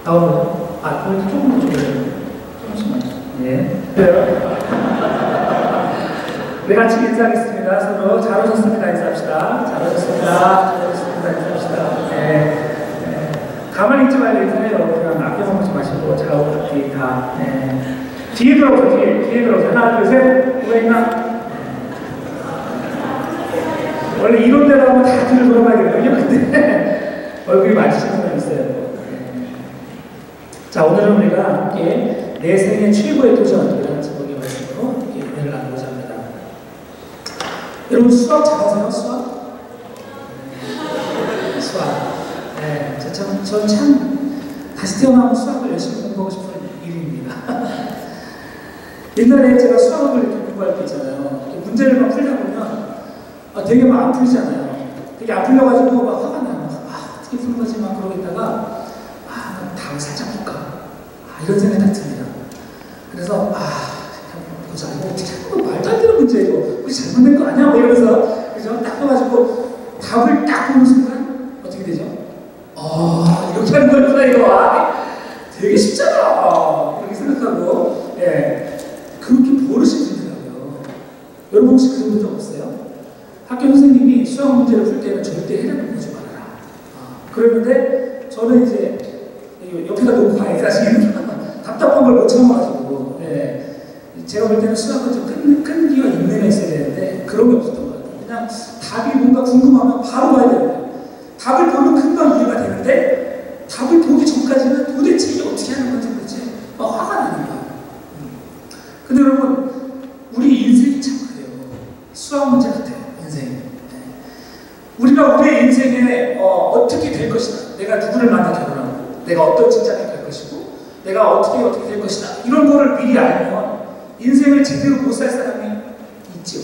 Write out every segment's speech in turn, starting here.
나오면 그래도 조금 더 줄여요. 조금씩만. 예. 네, 같이 인사하겠습니다. 서로 잘 오셨습니다. 인사합시다. 잘 오셨습니다. 잘 오셨습니다. 인사합시다. 네. 가만히 있지 말고 인사해요. 그냥 아껴먹지 마시고 좌우 앞뒤 다. 네. 뒤에 들어오세요. 뒤에 들어오세요. 하나, 둘, 셋. 누가 있나? 원래 이런 데로 하면 다 뒤를 돌아봐야 되거든요. 근데 얼굴이 마주치는 사람이 있어요. 자, 오늘은 우리가 함께 내 생애 최고의 도전이라는 제목의 말씀으로 은혜를 나누고자 합니다. 여러분 수학 잘하세요? 수학? 수학. 네, 전 참 다시 태어나면 수학을 열심히 공부하고 싶은 일입니다. 옛날에 제가 수학을 이렇게 공부할 때 있잖아요. 문제를 막 풀다 보면 되게 막 안 풀리잖아요. 되게 안 풀려가지고 막 화가 나요. 어떻게 푸는 거지? 막 그러고 있다가 답을 살짝 볼까? 이런 생각이 딱 듭니다. 그래서 보자. 이거 어떻게 하는 거 말도 안 되는 문제예요. 우리 잘못된 거 아니야? 뭐 이러면서 그죠? 딱 해가지고 답을 딱 보는 순간 어떻게 되죠? 이렇게 하는 거구나 이거. 되게 쉽잖아. 이렇게 생각하고 그렇게 버릇이 들더라고요. 여러분 혹시 그런 분 적 없어요? 학교 선생님이 수학 문제를 풀 때는 절대 해답을 보지 말아라. 그러는데 저는 이제 옆에다 놓고 가야 사실 답답한 걸 못 참아가지고 제가 볼 때는 수학은 좀 끈기가 있는 애 있어야 되는데 그런 게 없었던 것 같아요. 그냥 답이 뭔가 궁금하면 바로 봐야 되는데 답을 보면 금방 이해가 되는데 답을 보기 전까지는 도대체 이게 어떻게 하는 건지 도대체 막 화가 나는 거예요. 근데 여러분 우리 인생이 참 그래요. 수학 문제 같아요. 인생. 우리가 우리의 인생에 어떻게 될 것이다. 내가 누구를 만나 결혼하고 내가 어떤 직장에 갈 것이고 내가 어떻게 될 것이다. 이런 거를 미리 알면 인생을 제대로 못 살 사람이 있죠.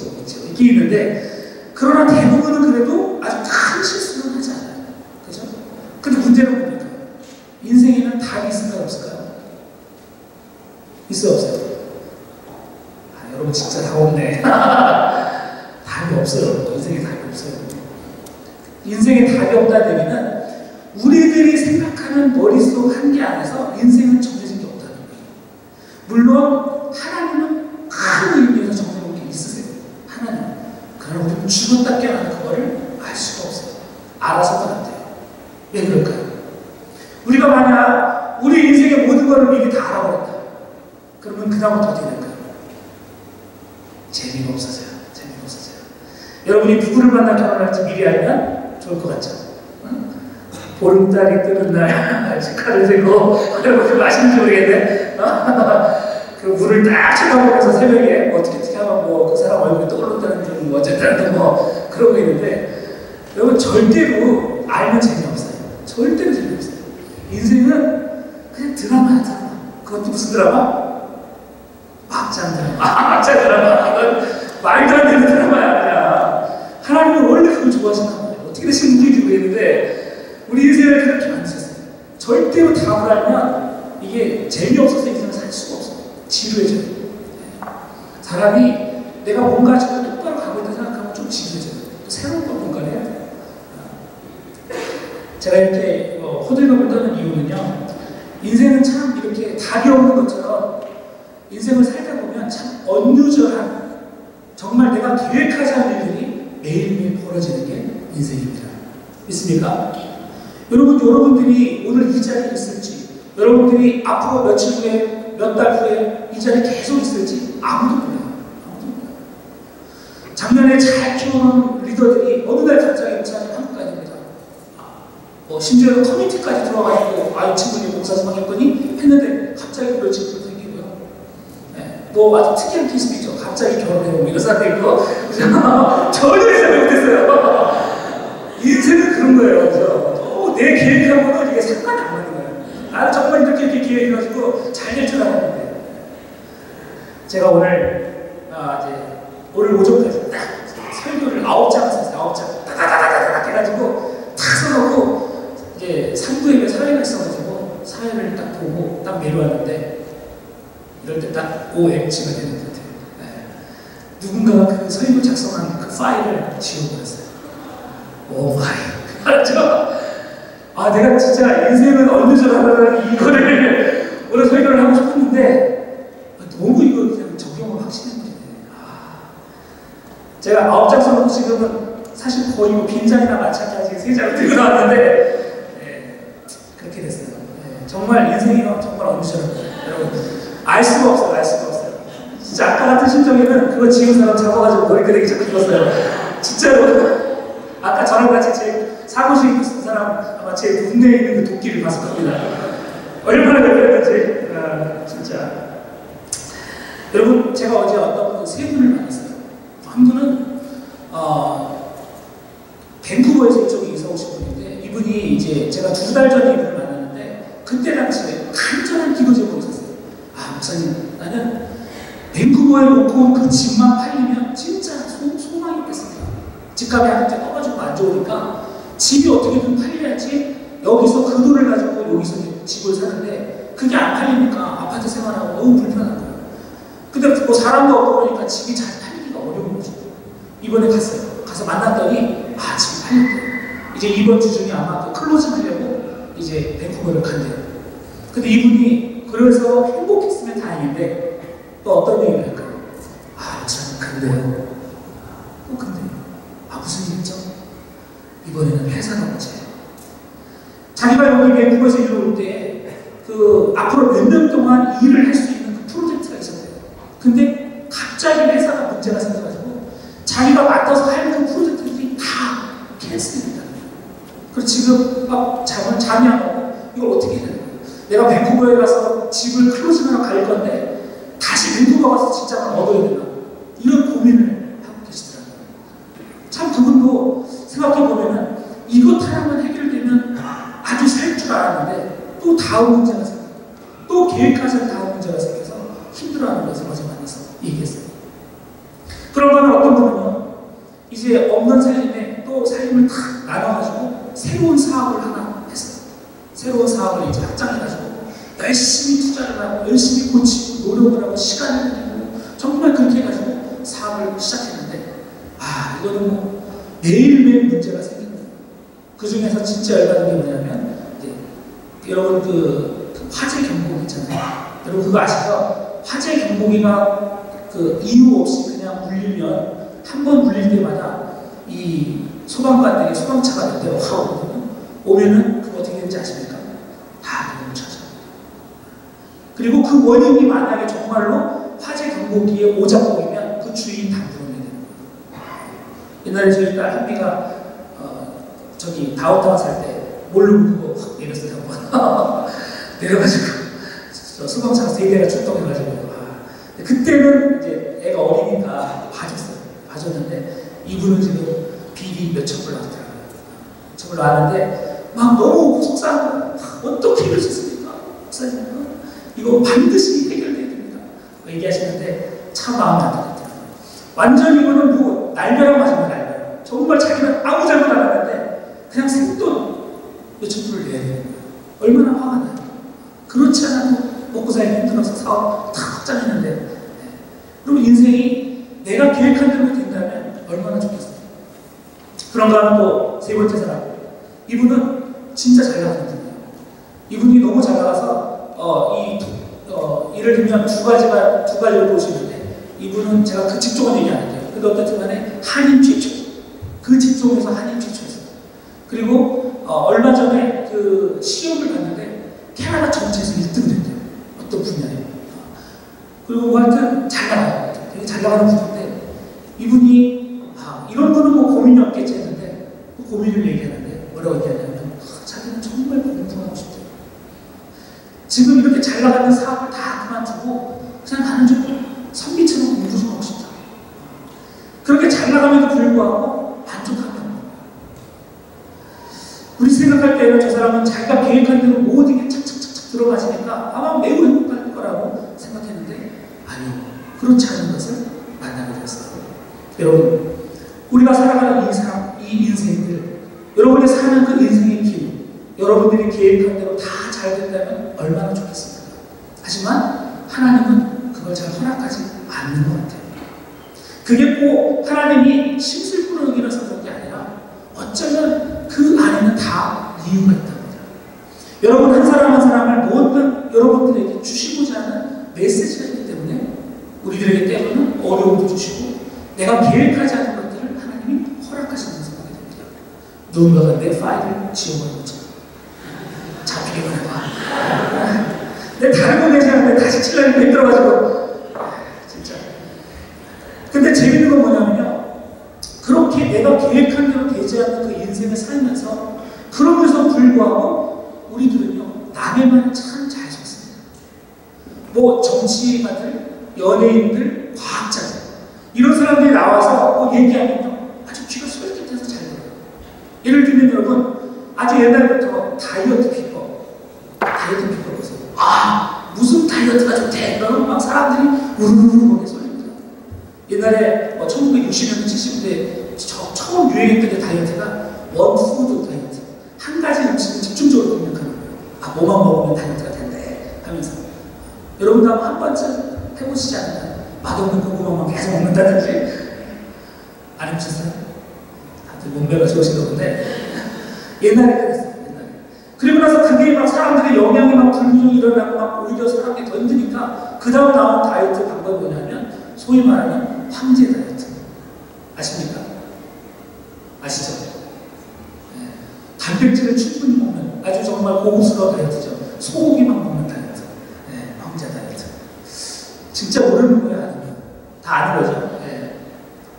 있긴 있는데 그러나 대부분은 그래도 아주 큰 실수는 하지 않아요. 그죠? 근데 문제는 뭡니까? 인생에는 답이 있을까요? 없을까요? 있어요? 없어요? 여러분 진짜 다 없네. 답이 없어요. 인생에 답이 없어요. 인생에 답이 없다는 얘기는 우리들이 생각하는 머릿속 한계 안에서 인생은 정해진 게 없다는 거예요. 물론 하나님은 큰 의미에서 정해놓은 게 있으세요. 하나님. 그러나 우리는 죽었다 깨어나는 그거를 알 수가 없어요. 알아서도 안 돼요. 왜 그럴까요? 우리가 만약 우리 인생의 모든 것을 미리 다 알아버렸다. 그러면 그 다음부터 어떻게 될까요? 재미가 없어져요. 여러분이 누구를 만나 결혼할지 미리 알면 좋을 것 같죠? 보름달이 뜨는 날 축하를 들고 여러분 맛있는지 모르겠네. 그 물을 딱 쳐다보면서 새벽에 어떻게 하면 그 사람 얼굴이 떠오른다는 등 어쨌든 그런 거 있는데 여러분 절대로 알면 재미없어요. 절대로 재미없어요. 인생은 그냥 드라마야. 드라마. 그것도 무슨 드라마? 막장 드라마. 막장 드라마. 이건 말도 안 되는 드라마야. 그냥 하나님은 원래 그걸 좋아하시나 봐요. 어떻게 되신 분인지 모르겠는데 우리 인생을 그렇게 만드셨어요. 절대로 답을 알면 이게 재미없어서 인생을 살 수가 없어요. 지루해져요. 사람이 내가 뭔가 정말 똑바로 가고 있다 생각하면 좀 지루해져요. 또 새로운 걸 뭔가를 해야 돼요. 제가 이렇게 호들갑을 떠는 이유는요. 인생은 참 이렇게 답이 없는 것처럼 인생을 살다 보면 참 언유절한 정말 내가 계획하지 않은 일들이 매일매일 벌어지는 게 인생입니다. 믿습니까? 여러분들이 오늘 이 자리에 있을지 여러분들이 앞으로 며칠 후에 몇 달 후에 이 자리에 계속 있을지 아무도 몰라요. 작년에 잘 키우는 리더들이 어느 날 갑자기 목사님 한국 가야 됩니다. 심지어는 커뮤니티까지 들어가지고 친구님 목사 선언했더니 했는데 갑자기 며칠 후에 아주 특이한 케이스도 있죠. 갑자기 결혼해요. 이런 사람도 있고. 전혀 예상을 못했어요. 인생은 그런 거예요. 그래서 내 계획하고는 이게 상관이 안 맞는 거예요. 나는 정말 이렇게 계획해가지고 잘 될 줄 알았는데. 제가 오늘 오전까지 딱 설교를 9장 썼어요. 9장. 따다다다다닥 해가지고 탁 써놓고 이제 3부에 사회가 있어가지고 사회를 딱 보고 딱 내려왔는데 이럴 때 딱 OMG가 되는 것 같아요. 누군가가 그 설교 작성한 그 파일을 지워버렸어요. 오 마이. 알았죠? 아, 내가 진짜 인생은 어느 줄 알아라는 이거를 오늘 설교를 하고 싶었는데 너무 이거 그냥 적용을 확신해버리네. 제가 9장 써놓고 지금은 사실 거의 뭐 빈장이나 마찬가지 3장을 들고 나왔는데 그렇게 됐어요. 정말 인생이요 정말 어느 줄 알아요. 여러분 알 수가 없어요. 알 수가 없어요. 진짜 아까 같은 심정에는 그거 지은 사람 잡아가지고 머리끄댕이 자꾸 죽었어요. 진짜로. 아까 저랑 같이 제 사무실 있던 사람 아마 제 군대에 있는 그 도끼를 봤을 겁니다. 얼마나 그랬는지 진짜. 여러분 제가 어제 어떤 분 세 분을 만났어요. 한 분은 밴쿠버에서 이쪽에 이사 오신 분인데 이분이 이제 제가 2달 전에 이분을 만났는데 그때 당시에 간절한 기도 제목이 있었어요. 아 목사님 나는 밴쿠버에 놓고 온 그 집만 팔리면 진짜 소망이 있겠습니다. 집값이 한때 떠가지고 안 좋으니까 집이 어떻게든 팔려야지 여기서 그 돈을 가지고 여기서 집을 사는데 그게 안 팔리니까 아파트 생활하고 너무 불편한 거예요. 근데 뭐 사람도 없고 그러니까 집이 잘 팔리기가 어려운 거죠. 이번에 갔어요. 가서 만났더니 집이 팔렸대요. 이제 이번 주 중에 아마 또 클로징 하려고 이제 밴쿠버를 간대요. 근데 이분이 그래서 행복했으면 다행인데 또 어떤 얘기를 할까요? 참 근데요. 또 근데요. 무슨 일이죠? 이번에는 회사가 문제예요. 자기가 여기 밴쿠버에서 일을 올 때 그 앞으로 몇 년 동안 일을 할 수 있는 그 프로젝트가 있었대요. 근데 갑자기 회사가 문제가 생겨가지고 자기가 맡아서 할 그 프로젝트들이 다 캔슬됩니다. 그래서 지금 잠이 안 오고 이걸 어떻게 해야 되는 거예요? 내가 밴쿠버에 가서 집을 클로징하러 갈 건데 다시 밴쿠버 가서 직장을 얻어야 되나? 이런 고민을 하고 계시더라고요. 참 그분도 생각해보면은 이것 하나만 해결되면 아주 살 줄 알았는데 또 다음 문제가 생겨요. 또 계획하던 다음 문제가 생겨서 힘들어하는 것을 어제 만나서 얘기했어요. 그러면 어떤 분은요 이제 없는 살림에 또 살림을 탁 나눠가지고 새로운 사업을 하나 했어요. 새로운 사업을 이제 확장해가지고 열심히 투자를 하고 열심히 고치고 노력을 하고 시간을 들이고 정말 그렇게 해가지고 사업을 시작했는데 이거는 뭐 매일매일 문제가 생기는 거예요. 그 중에서 진짜 열받은 게 뭐냐면 이제 여러분 그 화재 경보기 있잖아요. 여러분 그거 아시죠? 화재 경보기가 그 이유 없이 그냥 울리면 한 번 울릴 때마다 이 소방관들이 소방차가 몇 대가 확 오거든요. 오면은 그거 어떻게 되는지 아십니까? 다 문을 찾아요. 그리고 그 원인이 만약에 정말로 화재 경보기에 오작동이면 그 주인 다 물어내야 되는 거예요. 옛날에 저희 딸 한비가 저기 다운타운 살 때 몰루 그거 확 내렸어요. 내려가지고 소방차가 3대가 출동해가지고 그때는 이제 애가 어리니까 봐줬는데 이분은 지금 비리 몇천 불 나왔더라고요. 몇천 불 나왔는데 막 너무 속상하고 어떻게 이럴 수 있습니까? 목사님 이거 반드시 해결돼야 됩니다. 얘기하시는데 참 마음에 안 들었더라고요. 완전 이거는 뭐 날벼락 맞은 거 날벼락. 정말 자기는 아무 잘못 안 했는데 그냥 생돈 몇천 불을 내야 되는 거예요. 얼마나 화가 나요. 그렇지 않아도 먹고 살기 힘들어서 사업 다 확장했는데 그럼 인생이 내가 계획한 대로 된다면 얼마나 좋겠어요. 그런가 하면 또 세 번째 사람 이분은 진짜 잘 나가는 분이에요. 이분이 너무 잘 나가서 예를 들면 두 가지를 보시는데 이분은 제가 그 직종은 얘기 안 할게요. 근데 어쨌든 간에 한인 최초 그 직종에서 한인 최초였어요. 그리고 얼마 전에 그 시험을 봤는데 캐나다 전체에서 1등 됐대요. 어떤 분야에. 그리고 하여튼 잘 나가요. 되게 잘 나가는 분인데 이분이 이런 분은 뭐 고민이 없겠지 했는데 그 고민을 얘기하는데 뭐라고 얘기하냐면 자기는 정말 공부하고 싶대요. 지금 이렇게 잘 나가는 사업을 다 그만두고 그냥 나는 좀 선비처럼 공부 좀 하고 싶다. 그렇게 잘 나감에도 불구하고 만족하면 우리 생각할 때는 저 사람은 자기가 계획한 대로 모든 게 착착착착 들어가지니까 아마 매우 행복할 거라고 생각했는데 아니요. 그렇지 않은 것을 만나게 되었어요. 여러분 우리가 살아가는 이 인생들 여러분이 사는 그 인생의 길 여러분들이 계획한 대로 다 잘 된다면 얼마나 좋겠습니까? 하지만 하나님은 그걸 잘 허락하지 않는 것 같아요. 그게 꼭 하나님이 심술꾸러기라서 그런 게 아니라 어쩌면 그 안에는 다 이유가 있다고. 계획하지 않은 것들을 하나님이 허락하시는 것을 보게 됩니다. 누군가가 내 파일을 지워버린 것처럼 잡히기만 해봐. 내 다른 거 내지 않는데 다시 칠라니까 힘들어가지고 진짜. 근데 재밌는 건 뭐냐면요, 그렇게 내가 계획한 대로 되지 않는 그 인생을 살면서 그러면서 불구하고 우리들은요 남의 말을 참 잘 듣습니다. 뭐 정치가들, 연예인들, 과학자들 이런 사람들이 나와서 뭐 얘기하면요 아주 귀가 솔깃해서 잘 들어요. 예를 들면 여러분, 아주 옛날부터 다이어트 비법 보세요. 아, 무슨 다이어트가 좋대. 그러면 막 사람들이 우르르 거기에 쏠립니다. 옛날에 1960년대, 70년대 처음 유행했던 게 다이어트가 원푸드 다이어트. 한 가지 음식을 집중적으로 공략하는 거예요. 아, 뭐만 먹으면 다이어트가 된대 하면서. 여러분도 한 번쯤 해보시지 않나요? 맛없는 고구마만 계속 먹는다든지. 안 해보셨어요? 다들 몸매가 좋으신가 본데. 옛날에 그랬어요. 그리고 나서 그게 막 사람들의 영향이 막 불균형이 일어나고 막 오히려 사람들이 더 힘드니까 그 다음 나온 다이어트 방법이 뭐냐면 소위 말하는 황제 다이어트. 아십니까? 아시죠? 네. 단백질을 충분히 먹는 아주 정말 고급스러운 다이어트죠. 소고기만 먹는 다이어트. 네. 황제 다이어트. 진짜 모르는 거예요? 아니면? 다 아는 거죠. 네.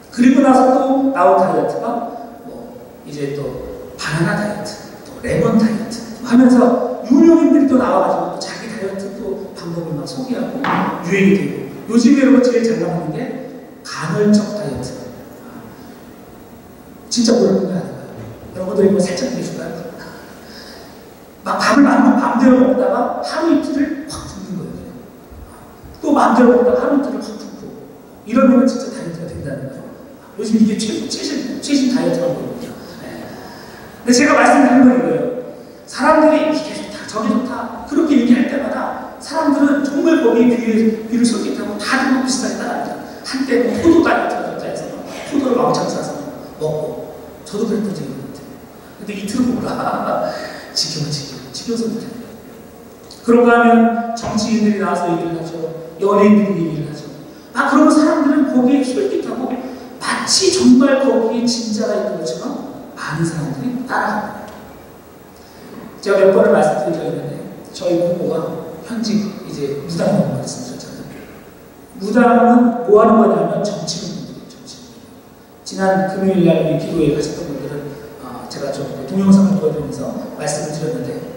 그리고 나서 또 나온 다이어트가 뭐 이제 또 바나나 다이어트, 또 레몬 다이어트 하면서 유명인들이 또 나와가지고 자기 다이어트 또 방법을 막 소개하고 유행이 되고, 요즘에 여러분 제일 잘 나가는 게 간헐적 다이어트. 진짜 모르는 거 아닌가요? 여러분들 이거 살짝 해줄까요? 막 밥을 마음대로 먹다가 하루 이틀을 확 굶는 거예요. 또 마음대로 먹다가 하루 이틀을 확 굶고 이러면 진짜 다이어트가 된다는 거죠. 요즘 이게 최신 다이어트 방법입니다. 네. 근데 제가 말씀드리는 건 이거예요. 사람들이 이게 좋다, 저게 좋다 그렇게 얘기할 때마다 사람들은 정말 거기에 귀를 솔깃하고 다들 뭐 비슷하게 따라합니다. 한때 뭐 포도 다이어트가 좋다 해서 포도를 왕창 싸서 먹고, 저도 그랬던 적이 있는데 근데 이틀은 몰라. 지켜서 못해요. 그런가 하면 정치인들이 나와서 얘기를 하죠. 연예인들이 얘기를 하죠. 아, 그러면 사람들은 거기에 솔깃하고 마치 정말 거기에 진짜가 있는 것처럼 많은 사람들이 따라합니다. 제가 몇 번을 말씀드린 적이 있는데 저희 부모가 현직 이제 무당이라고 말씀드렸잖아요. 무당은 뭐 하는 거냐면 정치인분들이에요. 지난 금요일날 우리 기도회 가셨던 분들은 제가 좀 동영상을 보여드리면서 말씀을 드렸는데,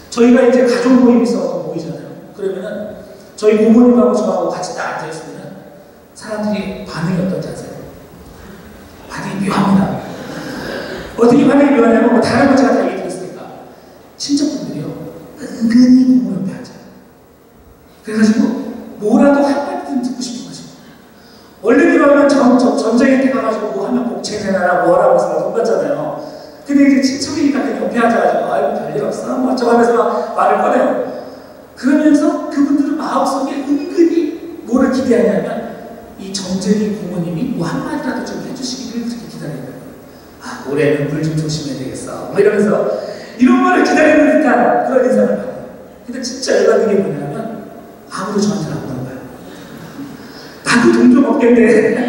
저희가 이제 가족 모임이 있어서 모이잖아요. 그러면은 저희 부모님하고 저하고 같이 딱 앉아있으면 사람들이 반응이 어떤지 아세요? 반응이 묘합니다. 어떻게 반응이 묘하냐면 뭐 다른 거 제가 다 얘기 드렸으니까 친척분들이요 은근히 부모 옆에 앉아요. 그래가지고 뭐라도 한마디든 듣고 싶은 거죠. 원래 그러면 전쟁에 때 가가지고 뭐 하면 복채내놔라 뭐하라고 해서 돈 받잖아요. 근데 이제 친척이니까 그냥 옆에 앉아가지고 아이고 별일 없어 뭐 어쩌고 하면서 막 말을 꺼내요. 그러면서 그분들은 마음속에 은근히 뭐를 기대하냐면 이 정재리 부모님이 뭐 한마디라도 좀 해주시기를 그렇게 기다리는 거예요. 아, 올해는 물 좀 조심해야 되겠어 뭐 이러면서 이런 말을 기다리는 듯한 그런 인상을 받아요. 근데 진짜 열받는 게 뭐냐면 아무도 저한테는 안 물어봐요. 나도 동종 업계인데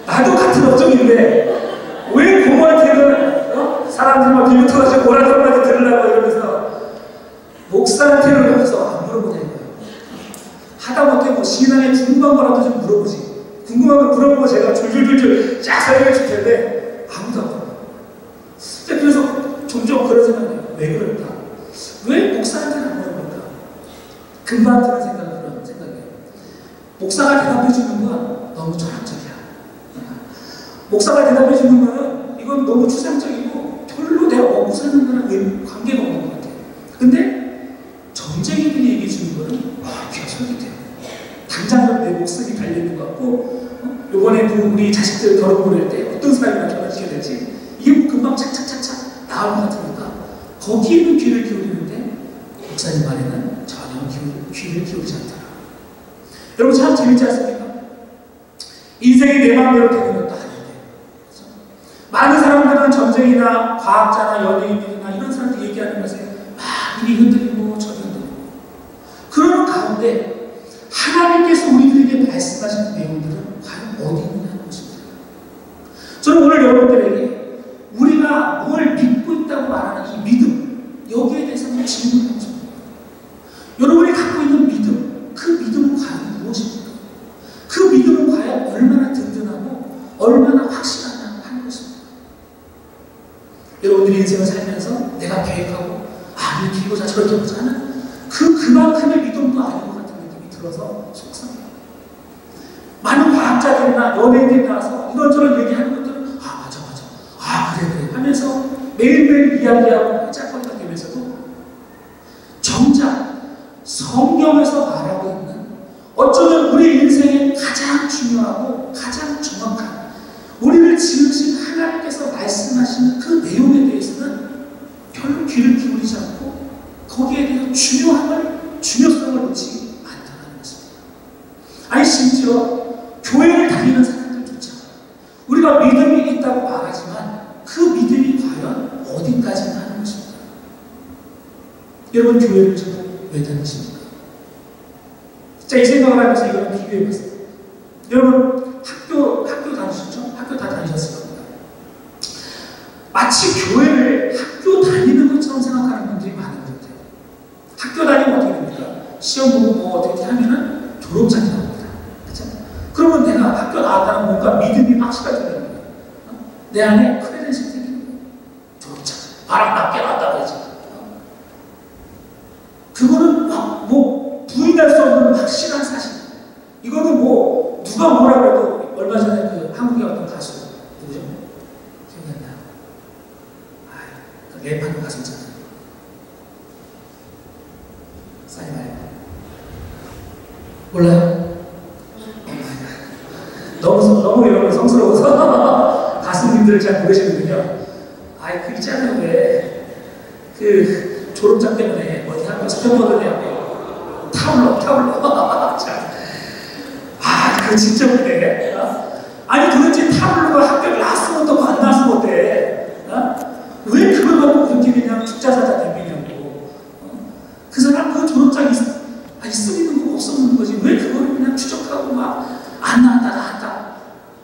나도 같은 업종인데 왜 부모한테는 사람들이 막 빌붙어가지고 뭐라도 한마디 들으려고 이러면서 목사한테는 가서 안 물어보냐 이거예요. 하다못해 뭐 신앙에 궁금한 거라도 좀 물어보지. 궁금한 거 물어보고 제가 줄줄줄줄 쫙 설명해 줄 텐데 아무도 안 물어봐요. 그래서 종종 그런 생각이에요. 왜 그럴까? 왜 목사한테는 안 물어볼까? 금방 드는 그런 생각이에요. 목사가 대답해 주는 건 너무 철학적이야. 목사가 대답해 주는 거는 이건 너무 추상적이고 별로 내가 먹고 사는 거랑 관계가 없는 것 같아요. 근데 정쟁이들이 얘기해 주는 거는 귀가 솔깃해요. 당장 내 목숨이 달려있는 것 같고, 요번에 우리 자식들 결혼 보낼 때 어떤 사람이랑 결혼시켜야 될지 이게 뭐 금방 착착착착 나올 것 같으니까 거기에는 귀를 기울이는데 목사님 말에는 전혀 귀를 기울이지 않더라. 여러분 참 재밌지 않습니까? 인생이 내 마음대로 되는 것도 아닌데, 그렇죠? 많은 사람들은 전쟁이나 과학자나 연예인들이나 이런 사람들 얘기하는 것에 막 이리 흔들리고 저리 흔들리고, 그러는 가운데 하나님께서 우리들에게 말씀하시는 내용들은 과연 어디 있느냐? 저는 오늘 여러분들에게 우리가 뭘 믿고 있다고 말하는 이 믿음, 여기에 대해서 한번 질문을 해보십니다. 여러분이 갖고 있는 믿음, 그 믿음은 과연 무엇입니까? 그 믿음은 과연 얼마나 든든하고 얼마나 확실하냐 하는 것입니다. 여러분들이 인생을 살면서 내가 계획하고 이렇게 해보자 저렇게 해보자 하는 그만큼의 믿음도 아닌 것 같은 느낌이 들어서 속상해요. 많은 과학자들이나 연예인들이 나와서 이런저런 얘기하는 것들은 맞아 그래 하면서 매일매일 이야기하고 짝거리가 되면서도 정작 성경에서 말하고 있는 어쩌면 우리 인생에 가장 중요하고 가장 정확한 우리를 지으신 하나님께서 말씀하시는 그 내용에 대해서는 별로 귀를 기울이지 않고 거기에 대한 중요성을 놓지 않다는 것입니다. 아니 심지어 교회를 다니는 사람들조차 우리가 믿음이 있다고 말하지만 그 믿음이 과연 어디까지나 하는 것입니다. 여러분 교회를 지금 왜 다니십니까? 자, 이 생각을 하면서 이거는 비교해봤어요. 여러분 학교 다니셨죠? 학교 다 다니셨을 겁니다. 마치 교회를 학교 다니는 것처럼 생각하는 분들이 많은 것 같아요. 학교 다니면 어떻게 됩니까? 시험 보고 어떻게 하면은 졸업장이 나옵니다. 그렇죠? 그러면 내가 학교 나왔다는 뭔가 믿음이 확실해지는 거예요. 내 안에 크레덴셜이 생기는 거예요. 졸업장. 바람 낮게 나왔다고 하지. 그거는 뭐 부인할 수 없는 확실한 사실. 이거는 뭐 누가 뭐라 그래도 얼마 전에 그 한국의 어떤 가수 누구죠? 기억이 안 나요. 랩하는 가수 있잖아요. 싸지 말고. 몰라요? 너무 여러분 성스러워서 가수님들을 잘 모르시는군요. 그 있잖아요. 왜 그 졸업장 때문에 어디 한번 스탠퍼드냐고 타올러. 그거 진짜 못해. 아니 도대체 타블로가 학교를 나왔으면 어떡고 안 나왔으면 어때? 왜 그걸 갖고 그렇게 그냥 죽자사자 내미냐고. 그 사람 그 졸업장이 있으면 거 없으면 거지. 왜 그걸 그냥 추적하고 막 안 나왔다.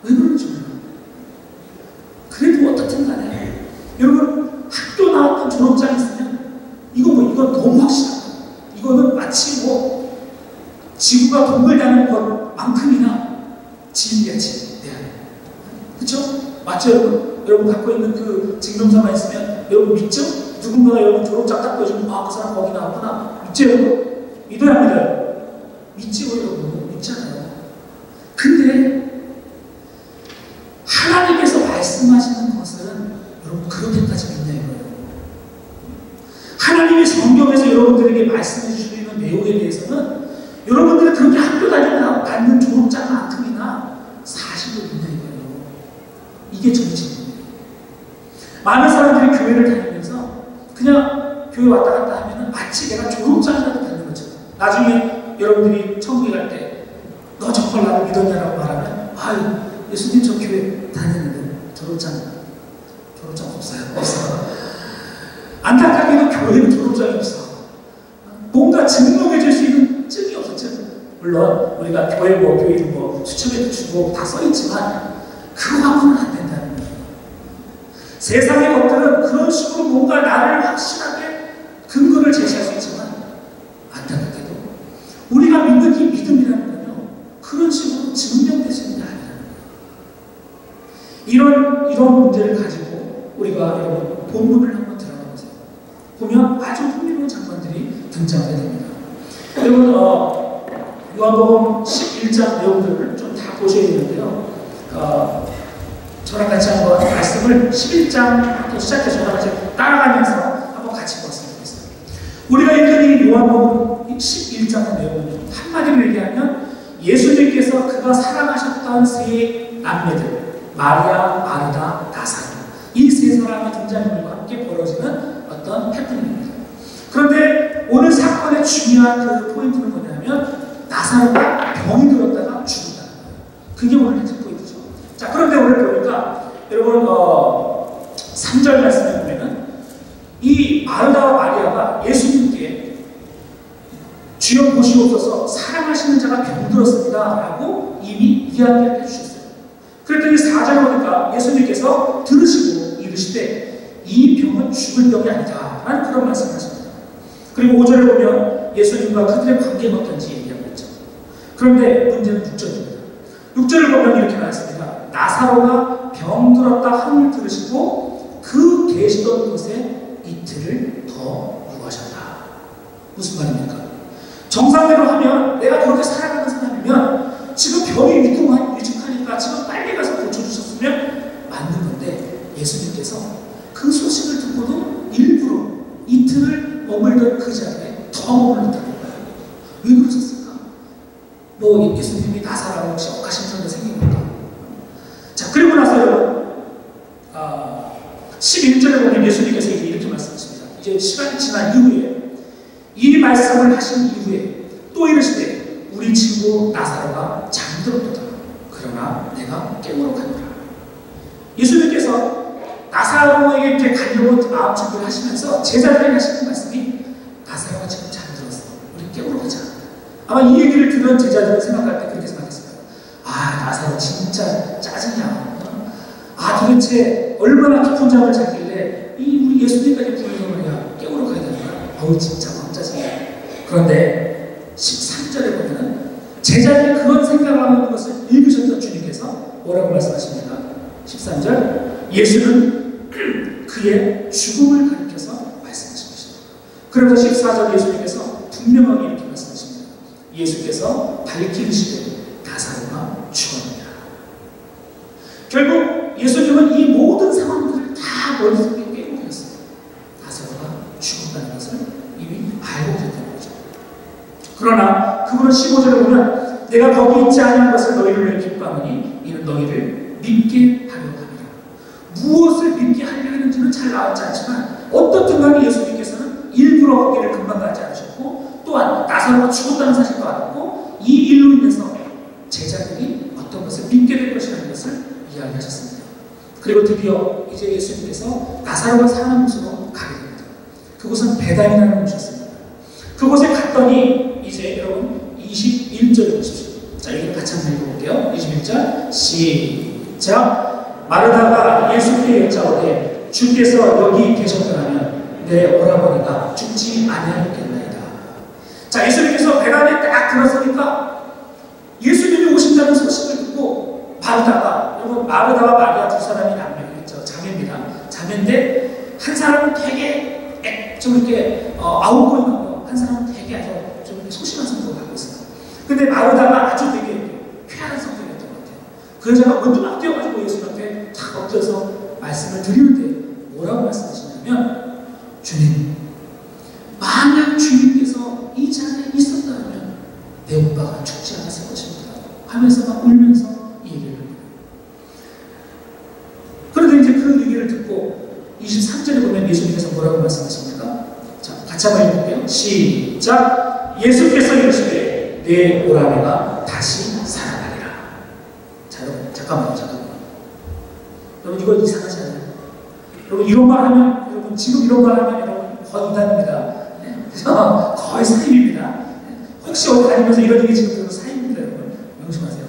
왜 그런지 몰라요. 그래도 어떻든 간에 여러분 학교 나왔던 졸업장 있으면 이건 너무 확실하다. 이거는 마치 지구가 동글다는 것만큼이나 진리야, 진리. 그쵸? 맞죠, 여러분? 여러분 갖고 있는 그 증명서만 있으면 여러분 믿죠? 누군가가 여러분 졸업장 딱 보여주면 그 사람 거기 나왔구나. 믿죠, 여러분? 믿어야 안 믿어요? 믿지요, 여러분? 믿잖아요. 근데 하나님께서 말씀하시는 것은 여러분 그렇게까지 믿냐 이거예요. 하나님이 성경에서 여러분들에게 말씀해 주시는 내용에 대해서는 여러분들이 그렇게 학교 다니면 받는 졸업장만큼이나 사실을 믿는 거예요. 이게 정치입니다. 많은 사람들이 교회를 다니면서 그냥 교회 왔다 갔다 하면 마치 내가 졸업장이라도 받는 것처럼 나중에 여러분들이 천국에 갈 때 너 정말 나를 믿었냐라고 말하면 예수님 저 교회 다녔는데 졸업장 없어요. 안타깝게도 교회는 졸업장이 없어. 뭔가 증명해 줄 수 있는 증이 없었죠. 물론 우리가 교회 이름 수첩에도 주고 다 써있지만 그거하고는 안 된다는 거예요. 세상의 것들은 그런 식으로 뭔가 나를 확실하게 근거를 제시할 수 있지만 안타깝게도 우리가 믿는 이 믿음이라는 건요 그런 식으로 증명되지는 않아요. 이런 문제를 가지고 우리가 여러분 본문을 한번 들어가 보세요. 보면 아주 흥미로운 장면들이 등장하게 됩니다. 여러분 요한복음 11장 내용들을 좀 다 보셔야 되는데요. 저랑 같이 한번 말씀을 11장부터 시작해서 같이 따라가면서 한번 같이 보았으면 좋겠습니다. 우리가 읽은 이 요한복음 11장의 내용은 한마디로 얘기하면 예수님께서 그가 사랑하셨던 세 남매들 마리아, 마르다, 나사로 이 세 사람의 등장인물과 함께 벌어지는 어떤 해프닝입니다. 그런데 오늘 사건의 중요한 그 포인트는 뭐냐면 나사로가 병이 들었다가 죽었다는 거예요. 그게 오늘 핵심 포인트죠. 자, 그런데 오늘 보니까 여러분 3절 말씀에 보면은 이 마르다와 마리아가 예수님께 주여 보시옵소서 사랑하시는 자가 병들었습니다 라고 이미 이야기를 해주셨어요. 그랬더니 4절 보니까 하니까 예수님께서 들으시고 이르시되 이 병은 죽을 병이 아니다 라는 그런 말씀을 하십니다. 그리고 5절에 보면 예수님과 그들의 관계가 어떤지 얘기하고 있죠. 그런데 문제는 6절입니다. 6절을 보면 이렇게 말했습니다. 나사로가 병들었다 함을 들으시고 그 계시던 곳에 이틀을 더 묵으셨다. 무슨 말입니까? 정상대로 하면 내가 그렇게 살아가는 사람이면 지금 병이 유증하니까 지금 빨리 가서 고쳐주셨으면 맞는 건데 예수님께서 그 소식을 듣고도 일부러 이틀을 머물던 그 자리에 더 머물렀다는 거예요. 왜 그러셨을까? 뭐 예수님이 나사로가 혹시 억하심정도 생긴 건가? 자, 그리고 나서 여러분 11절에 보면 예수님께서 이렇게 말씀하십니다. 이제 시간이 지난 이후에 이 말씀을 하신 이후에 또 이르시되 우리 친구 나사로가 잠들었도다. 그러나 내가 깨우러 가노라. 예수님께서 나사로에게 이렇게 가려고 마음 준비를 하시면서 제자들에게 하시는 말씀이 나사로가 지금 잠들었어. 우리 깨우러 가자. 아마 이 얘기를 들은 제자들은 생각할 때 그렇게 생각했습니다. 아, 나사로 진짜 짜증이야. 도대체 얼마나 깊은 잠을 자길래 우리 예수님까지 부르는 거야. 깨우러 가야 되는 거야. 어우, 진짜 마음 짜증이야. 그런데 13절에 보면 제자들이 그런 생각을 하는 것을 읽으셨던 주님께서 뭐라고 말씀하십니까? 13절 예수는 그의 죽음을 가리켜서 말씀하신 것입니다. 그러면서 14절 예수님께서 분명하게 이렇게 말씀하십니다. 예수께서 밝히시되 나사로가 죽었느니라. 결국 예수님은 이 모든 상황들을 다 머릿속에 깨고 계셨어요. 나사로가 죽었다는 것을 이미 알고 계셨다는 거죠. 그러나 그분은 15절에 보면 내가 거기 있지 않은 것을 너희를 위해 기뻐하노니 이는 너희를 믿게 하려 함이라. 무엇을 믿게 하려 하는지는 잘 나왔지 않지만 어떻든 간에 예수님께서는 일부러 거기를 금방 가지 않으셨고 또한 나사로가 죽었다는 사실도 알았고 이 일로 인해서 제자들이 어떤 것을 믿게 될 것이라는 것을 이야기하셨습니다. 그리고 드디어 이제 예수님께서 나사로가 사는 곳으로 가게 됩니다. 그곳은 베단이라는 곳이었습니다. 그곳에 갔더니 이제 여러분 21절을 보십시오. 자, 여기 같이 한번 읽어볼게요. 21절 시작. 마르다가 예수께 여짜오되 주께서 여기 계셨더라면 내 오라버니가 죽지 아니하였겠나이다. 자, 예수님께서 베단에 딱 들어서니까 예수님이 오신다는 소식을 듣고 마르다와 마리아 두 사람이 남매겠죠. 자매입니다. 자매인데 한 사람은 되게 좀 이렇게 아웃고잉하고 한 사람은 되게 아주 좀 소심한 성격을 갖고 있어요. 근데 마르다가 아주 되게 쾌활한 성격이었던 것 같아요. 그 여자가 먼저 막 뛰어가지고 예수님한테 탁 엎드려서 말씀을 드리는데 뭐라고 말씀하시냐면 주님, 만약 주님께서 이 자리에 있었다면 내 오빠가 죽지 않았을 것입니다 하면서 막 울면서 이 얘기를 합니다. 그런데 이제 그 얘기를 듣고 23절에 보면 예수님께서 뭐라고 말씀하십니까? 자, 같이 한번 읽어볼게요. 시작. 예수께서 이르시되 내 오라버니가 다시 살아나리라. 자, 여러분 잠깐만요. 여러분 이거 이상하지 않아요? 여러분 이런 말 하면 지금 이런 말 하면 여러분 거의 이단입니다. 그래서 거의 사입입니다. 혹시 어디 다니면서 이런 얘기 지금 들으면 사입입니다. 여러분 명심하세요.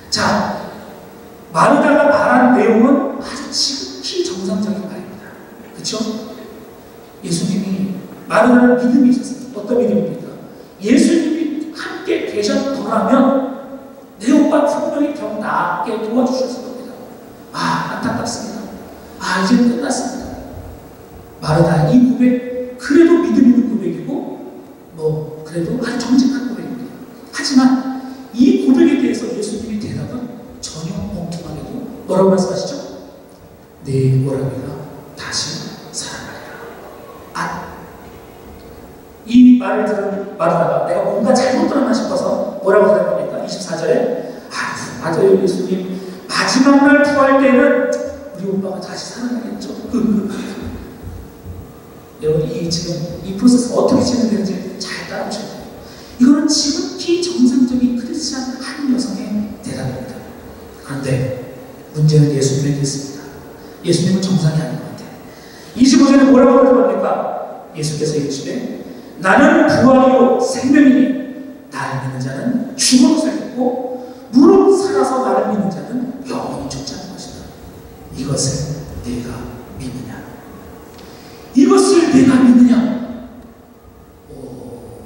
자, 마르다가 말한 내용은 아주 지극히 정상적인 말입니다. 그렇죠? 예수님이 마르다는 믿음이 있었어요. 어떤 믿음입니까? 예수님이 함께 계셨더라면 내 오빠 분명히 병 낫게 도와주셨을 겁니다. 안타깝습니다. 이제 끝났습니다. 마르다 이 고백 그래도 믿음 있는 고백이고 그래도 아주 정직한 고백입니다. 하지만 이 고백에 대해서 예수님의 대답은 전혀 엉뚱하게도 뭐라고 말씀하시죠? 내 오라버니가 다시 살아나리라. 이 말을 들은 마르다가 내가 뭔가 잘못 들었나 싶어서 뭐라고 대답합니까? 24절에 맞아요 예수님, 마지막 날 부활 때는 우리 오빠가 다시 살아나겠죠. 여러분 지금 이 프로세스 어떻게 진행되는지 잘 따라오셔야 돼요. 이거는 지극히 정상적인 크리스찬 한 여성의 대답입니다. 그런데 문제는 예수님에게 있습니다. 예수님은 정상이 아닌 것 같아요. 25절에 뭐라고 대답합니까? 예수께서 이르시되 나는 부활이요 생명이니 나를 믿는 자는 죽어도 살겠고 무릇 살아서 나를 믿는 자는 영원히 죽지 않을 것이다. 이것을 내가 믿느냐? 이것을 내가 믿느냐?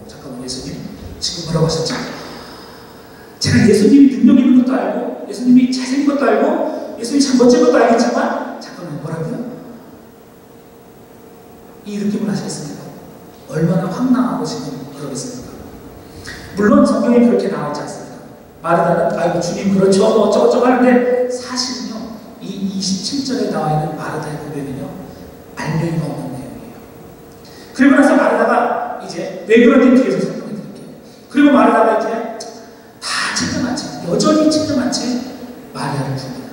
잠깐만, 예수님 지금 뭐라고 하셨죠? 제가 예수님이 능력 있는 것도 알고 예수님이 잘생긴 것도 알고 예수님이 참 멋진 것도 알겠지만 잠깐만, 뭐라고요? 이 느낌을 아시겠습니까? 얼마나 황당하고 지금 그러겠습니까? 물론 성경에 그렇게 나오지 않습니다. 마르다는 아이고 주님 그렇죠 어쩌고저쩌고 하는데 사실은요, 이 27절에 나와 있는 마르다의 고백은요 알려임 없는 내용이에요. 그리고 나서 마르다가 이제 왜 그런지 뒤에서 설명해 드릴게요. 그리고 마르다가 이제 다 챙겨만 채 여전히 챙겨만 채 마리아를 부릅니다.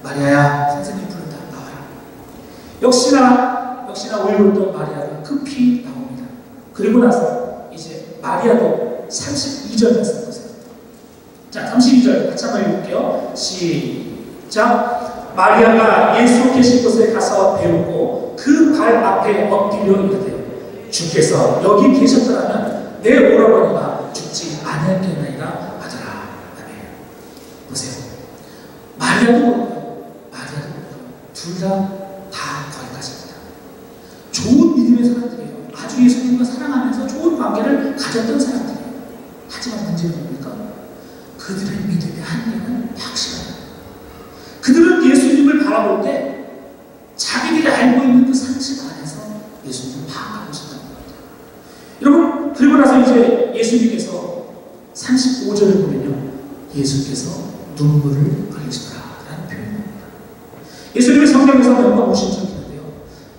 마리아야, 선생님 부른다, 나와라. 역시나 오히려 마리아가 급히 나옵니다. 그리고 나서 이제 마리아도 32절 말씀 보세요. 자, 32절 같이 한번 읽을게요. 시작. 마리아가 예수 계신 곳에 가서 배우고 그 발 앞에 엎드려 이르되 주께서 여기 계셨더라면 내 오라버니가 죽지 않을겠나이다 하더라. 아멘. 보세요. 마리아도 그렇고 둘 다 거기까지입니다. 좋은 믿음의 사람들이에요. 아주 예수님과 사랑하면서 좋은 관계를 가졌던 사람들이에요. 하지만 문제는 뭡니까? 그들의 믿음의 한계는 확실합니다. 그들은 예수님을 바라볼 때 자기들이 알고 있는 그 상식 안에서 예수님을 파악하고 있었다는 겁니다. 여러분, 그리고 나서 이제 예수님께서 35절을 보면요, 예수께서 눈물을 흘리시더라라는 표현입니다. 예수님의 성경에서 몇 번 오신 적이 있는데요,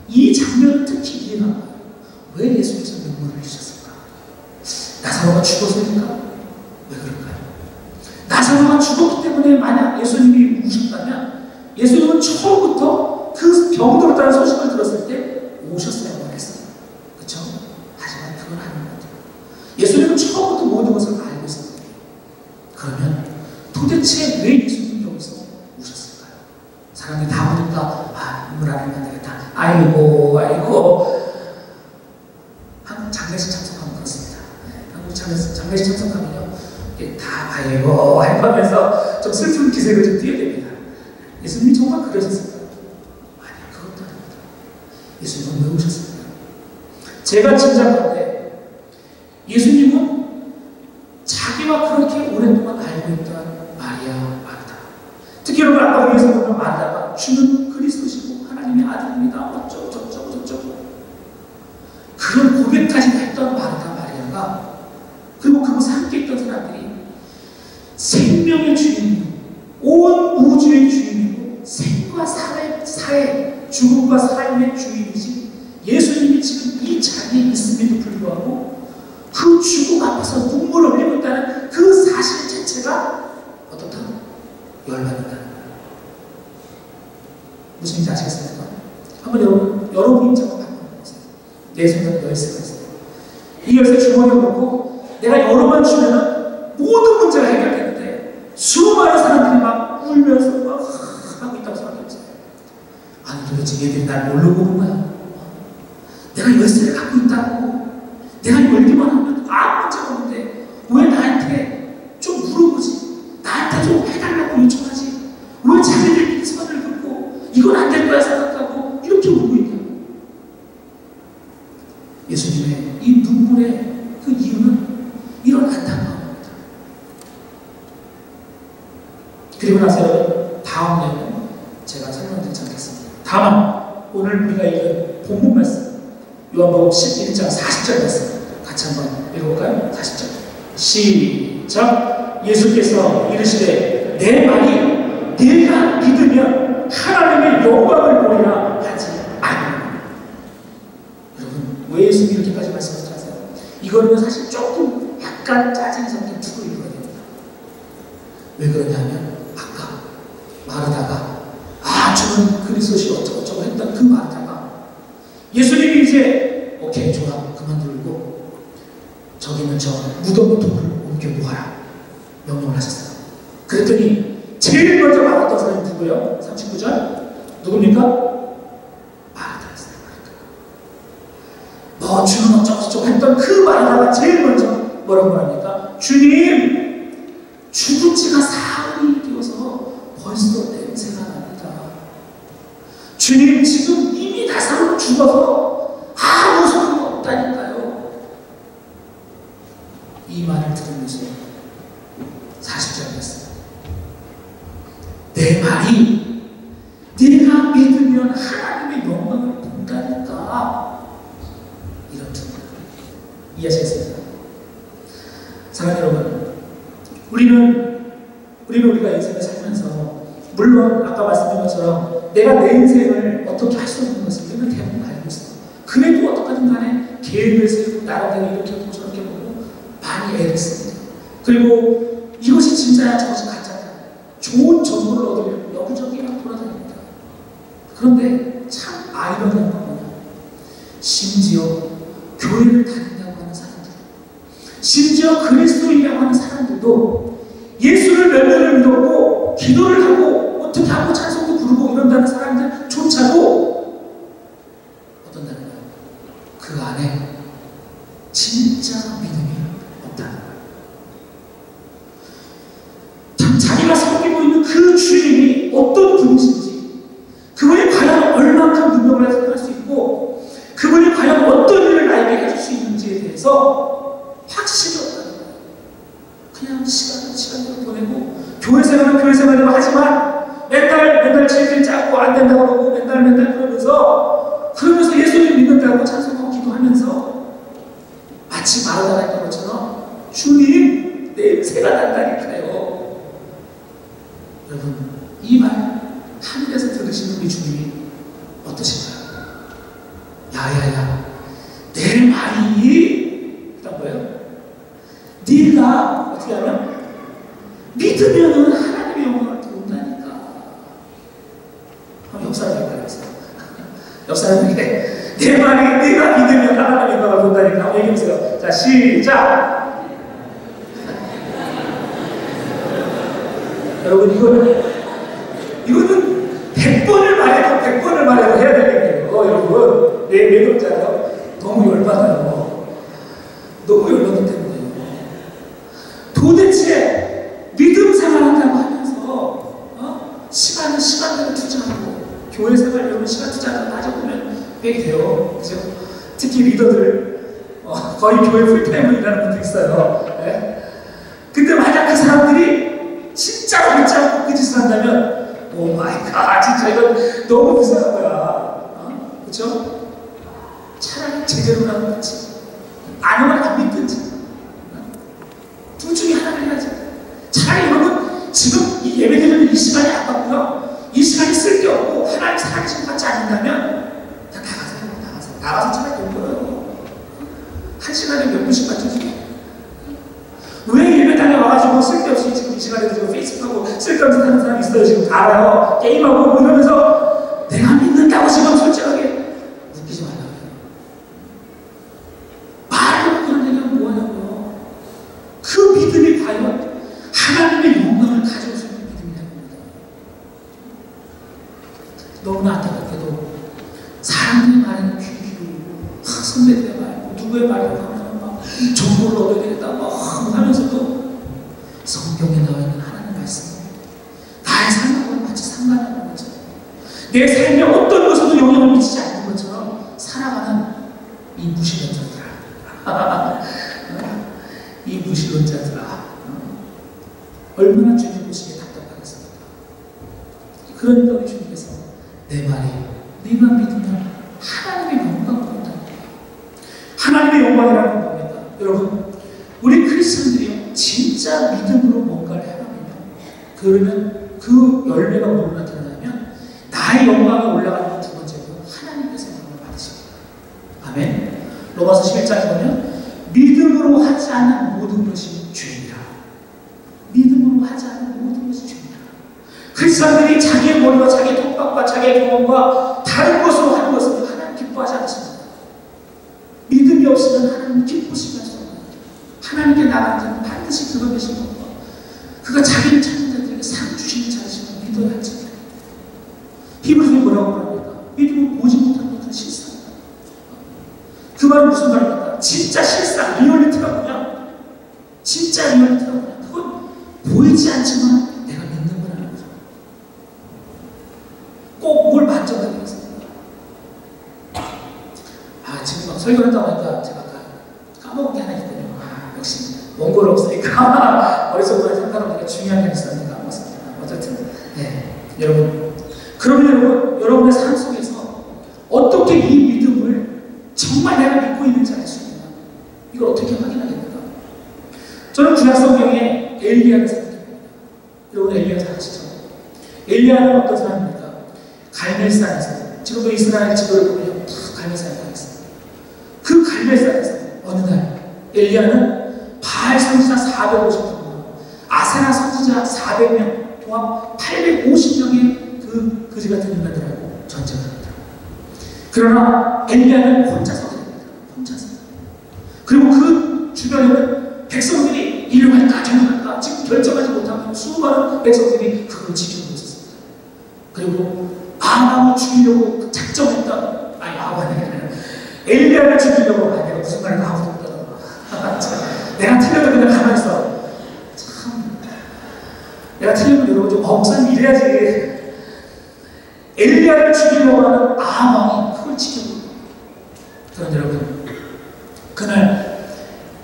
이 장면은 특히 이해가 안 가요. 왜 예수께서 눈물을 흘리셨을까? 나사로가 죽어서일까? 왜 그럴까요? 나사로가 죽었기 때문에 만약 예수님이 우셨다면 예수님은 처음부터 그 병들었다는 소식을 들었을 때 오셨어야만 했어요. 그렇죠? 하지만 그건 아닌 것 같아요. 예수님은 처음부터 모든 것을 알고 있었거든요. 그러면 도대체 왜 예수님이 여기서 우셨을까요? 사람들이 다 보니까 눈물 안 흘리면 안 되겠다. 아이고 한국 장례식 참석하면 그렇습니다. 한국 장례식 참석하면요, 다 아이고 하면서 좀 슬픈 기색을 좀 띄어야 됩니다. 예수님이 정말 그러셨을까요? 아니요, 그것도 아닙니다. 예수님은 왜 오셨을까요? 제가 짐작하는데 예수님은 자기와 그렇게 오랫동안 알고 있던 마르다, 특히 여러분 아까 위에서 보면 마르다가 주는 그리스도시고 하나님의 아들입니다 어쩌고 그런 고백까지 했던 마리아가, 그리고 그곳에 함께 있던 사람들이 생명의 주인이고 온 우주의 주인이고 생과 사의 죽음과 살아있는 주인이지 예수님이 지금 이 자리에 있음에도 불구하고 그 죽음 앞에서 눈물을 흘리고 있다는 그 사실 자체가 어떻다? 열받는다는 거예요. 무슨 일인지 아시겠습니까? 한번 여러분 입장을 바꿔보세요. 내 손에 열쇠가 있어요. 이 열쇠 주머니에 넣고 내가 열어만 주면은 모든 문제가 해결되는데 수많은 사람들이 막 울면서 막 하고 있다고 생각해보세요. 아니 도대체 얘들이 날 뭘로 보는 거야? 내가 열쇠를 갖고 있다고, 내가 열기만 하면 아무 문제가 없는데 왜 나한테 좀 물어보지? 나한테 좀 해달라고 요청하지? 왜 자기들끼리 선을 긋고 이건 안 될 거야 생각하고 이렇게 울고 있냐? 예수님의 이 눈물의 그 이유는 이런 안타까움입니다. 그리고 나서 다음 내용은 제가 설명드리지 않겠습니다. 다만 오늘 우리가 읽은 본문 말씀 요한복음 11장 40절 말씀 같이 한번 읽어볼까요? 40절 시작. 예수께서 이르시되 내 말이 내가 믿으면 하나님의 영광을 보리라 하지 않으라. 여러분 왜 예수님이 이렇게까지 말씀하세요? 이거는 사실 조금 약간 짜증이 섞인 두고 읽어야 됩니다. 왜 그러냐면 아까 마르다가 저는 그리스도시 어쩌고저쩌고 했던 그 마르다가 예수님이 이제 오케이 좋아 그만두고 저기 있는 저 무덤의 돌을 옮겨 놓아라 명령을 하셨어요. 그랬더니 제일 먼저 말았던 사람이 누구예요? 39절 누굽니까? 마르다였어요. 뭐 주는 어쩌고저쩌고 했던 그 마르다가 제일 먼저 뭐라고 말합니까? 주님 죽은 지가 사흘이 되어서 벌써 냄새가 납니다. 주님 지금 이미 나사로는 죽어서 아무 소용이 없다니까요. 이 말을 들으면서 40절 말씀, 내 말이 네가 믿으면 하나님의 영광을 본다니까, 이런 뜻 이해하시겠습니까? 사랑하는 여러분, 우리가 인생을 살면서 물론 아까 말씀드린 것처럼 내가 내 인생을 어떻게 할 수 없는 것을 우리는 대부분 알고 있어요. 그래도 어떻게든 간에 계획을 세우고 나름대로 이렇게 보고 저렇게 보고 많이 애를 씁니다. 그리고 이것이 진짜야 저것이 가짜야, 좋은 정보를 얻으려고 여기저기 막 돌아다닙니다. 그런데 참 아이러니한 건 뭐냐, 심지어 교회를 다닌다고 하는 사람들, 심지어 그리스도인이라고 하는 사람들도 예수를 몇 년을 믿었고 기도를 하고 어떻게 하고 찬송도 부르고 이런다는 사람들조차도 어떤다는 거예요? 그 안에 진짜 믿음이 없다는 거예요. 참 자기가 섬기고 있는 그 주님이 어떤 분이신지, 그분이 과연 얼마큼 능력을 할 수 있고 그분이 과연 어떤 일을 나에게 해줄 수 있는지에 대해서 확신이 없다는 거예요. 그냥 시간을 보내고 교회 생활은 교회 생활이라고 하지만 맨날 질질 짜고 안 된다고 그러고 맨날 그러면서 예수님 믿는다고 찬송하고 기도하면서 마치 마르다가 했던 것처럼 주님 냄새가 난다니까요. 여러분, 이 말 하늘에서 들으시는 우리 주님이 어떠신가요? 야야야, 내 말이 그다음 뭐예요? 네가 어떻게 하면 믿으면은 하나님의 영광을 본다니까. 옆 사람에게 말했어요. 옆 사람에게 내 말이 네가 믿으면 하나님의 영광을 본다니까. 한번 얘기해보세요. 자, 시작. 여러분, 이거는 100번을 말해도 해야 될 얘기예요. 여러분, 왜 그런지요? 너무 열받아요. 너무 열받기 때문에. 도대체 믿음 생활한다고 하면서 시간대로 투자하고 교회 생활 이런 시간 투자하다 따져보면 꽤 돼요. 그죠? 특히 리더들 거의 교회 풀타임으로 일하는 분들 있어요. 네? 근데 만약 그 사람들이 진짜로 믿지 않고 그 짓을 한다면 오 마이 갓, 진짜 이건 너무 비싼 거야. 그렇죠? 차라리 제대로라도 믿지, 아니면 안 믿든지 둘 중에 하나를 해야지. 차라리 여러분 지금 이 예배드리는 이 시간이 아깝고요, 이 시간이 쓸데없고 하나님 살아계신 것 같지 않는다면 다 나가서 차라리 돈 벌어요. 한 시간에 몇 분씩 맞춰주게. 왜 예배당에 와가지고 쓸데없이 지금 이 시간에 지금 페이스북하고 쓸데없이 하는 사람이 있어요. 지금 알아요. 게임하고 뭐 이러면서 내가 믿는다고 지금 솔직하게 웃기지 말라고 해요. 말로 그런 얘기하면 뭐하냐고요. 그 믿음이 과연 하나님의 영광을 가져올 수 있는 믿음이라는 겁니다. 너무나 안타깝게도 사람들의 말에는 귀 기울이고 선배들의 말, 누구의 말이라고 하면 막 정보를 얻어야 되겠다 막 하면서도 성경에 나와 있는 하나님의 말씀, 나의 삶하고는 마치 상관이 없는 것처럼, 내 삶에 어떤 것에도 영향을 미치지 않는 것처럼 살아가는 이 무신론자들아. 이 무신론자들아, 얼마나 주님 보시기에 답답하겠습니까? 그러니까 우리 주님께서 내 말이 네가 믿으면 하나님의 영광을 본다. 하나님의 영광이라는 건 뭡니까? 여러분, 우리 크리스천들이요, 진짜 믿음으로 뭔가를 해나가면 그러면 그 열매가 뭐로 나타나냐면 나의 영광이 올라가는 두 번째로 하나님께서 영광을 받으십니다. 아멘. 로마서 11장에 보면 믿음으로 하지 않은 모든 것이 죄이라. 믿음으로 하지 않은 모든 것이 죄이라. 크리스천들이 자기의 머리와 자기의 톱밥과 자기의 경험과 다른 것으로 하는 것은 하나님 기뻐하지 않습니다. 믿음이 없으면 하나님 기쁘시지 않습니다. 하나님께 나가는 자는 반드시 그거 계신 것과 그가 자기를 찾는 자들에게 상 주시는 자이심을 믿어야 할지. 히브리서에 뭐라고 말합니까? 믿음을 보지 못하는 것은 실상이다. 그 말은 무슨 말입니까? 진짜 실상, 리얼리티가 뭐냐? 진짜 리얼리티가 뭐냐? 그건 보이지 않지만 내가 믿는 거라는 거죠. 꼭 뭘 만져야 되겠습니다. 지금 막 설교한다고 하니까 제가 아까 까먹은 게 하나 있거든요. 역시 원고를 없으니까 머릿속으로 생각하는 게 중요한 게 있었는데 까먹었습니다. 어쨌든 여러분, 그러면 여러분의 삶 속에서 어떻게 이 믿음을 정말 내가 믿고 있는지 알 수 있느냐, 이걸 어떻게 확인하겠는가? 저는 구약 성경에 엘리야를 생각합니다. 여러분 엘리야 잘 아시죠? 엘리야는 어떤 사람입니까? 갈멜산에서, 지금도 이스라엘 지도를 보면 갈멜산에 가 있습니다. 그 갈멜산에서 어느 날 엘리야는 바알 선지자 450명, 아세라 선지자 400명, 통합 850명의 그 거지 같은 인간들하고 전쟁을 합니다. 그러나 엘리야는 혼자서 됩니다. 혼자서. 그리고 그 주변에는 백성들이 이리로 갈까 저리로 갈까 지금 결정하지 못하고 수많은 백성들이 그걸 지키고 있었습니다. 그리고 아합을 죽이려고 작정했던, 아합이 아니라 엘리야를 죽이려고, 내가 무슨 말을 하고 있다. 내가 틀려도 그냥 가만히 있어. 참, 내가 틀리면 여러분 좀 목사님 이래야지. 엘리야를 죽이려고 하는 아합이 그걸 지키고. 그런데 여러분, 그날